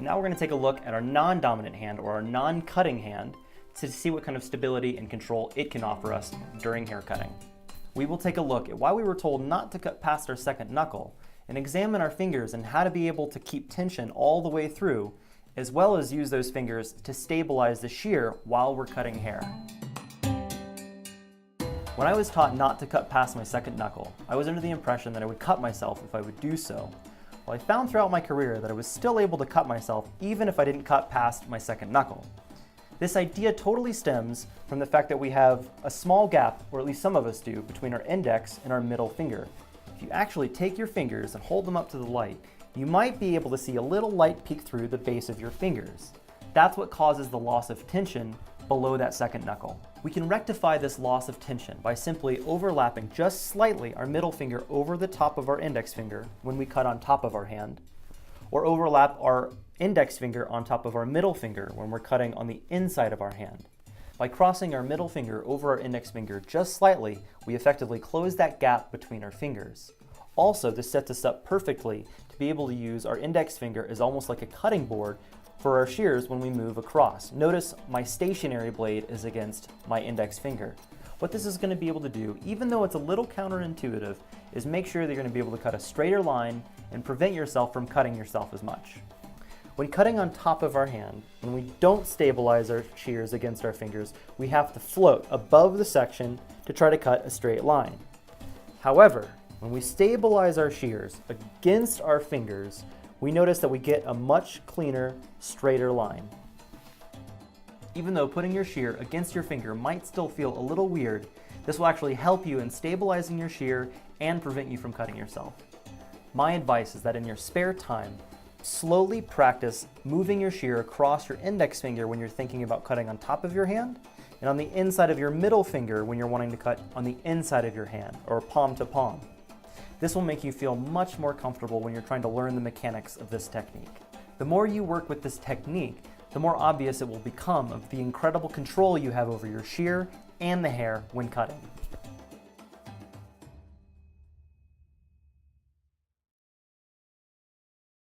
Now we're going to take a look at our non-dominant hand, or our non-cutting hand, to see what kind of stability and control it can offer us during hair cutting. We will take a look at why we were told not to cut past our second knuckle, and examine our fingers and how to be able to keep tension all the way through, as well as use those fingers to stabilize the shear while we're cutting hair. When I was taught not to cut past my second knuckle, I was under the impression that I would cut myself if I would do so. Well, I found throughout my career that I was still able to cut myself even if I didn't cut past my second knuckle. This idea totally stems from the fact that we have a small gap, or at least some of us do, between our index and our middle finger. If you actually take your fingers and hold them up to the light, you might be able to see a little light peek through the base of your fingers. That's what causes the loss of tension below that second knuckle. We can rectify this loss of tension by simply overlapping just slightly our middle finger over the top of our index finger when we cut on top of our hand, or overlap our index finger on top of our middle finger when we're cutting on the inside of our hand. By crossing our middle finger over our index finger just slightly, we effectively close that gap between our fingers. Also, this sets us up perfectly to be able to use our index finger as almost like a cutting board for our shears when we move across. Notice my stationary blade is against my index finger. What this is going to be able to do, even though it's a little counterintuitive, is make sure that you're going to be able to cut a straighter line and prevent yourself from cutting yourself as much. When cutting on top of our hand, when we don't stabilize our shears against our fingers, we have to float above the section to try to cut a straight line. However, when we stabilize our shears against our fingers, we notice that we get a much cleaner, straighter line. Even though putting your shear against your finger might still feel a little weird, this will actually help you in stabilizing your shear and prevent you from cutting yourself. My advice is that in your spare time, slowly practice moving your shear across your index finger when you're thinking about cutting on top of your hand, and on the inside of your middle finger when you're wanting to cut on the inside of your hand, or palm to palm. This will make you feel much more comfortable when you're trying to learn the mechanics of this technique. The more you work with this technique, the more obvious it will become of the incredible control you have over your shear and the hair when cutting.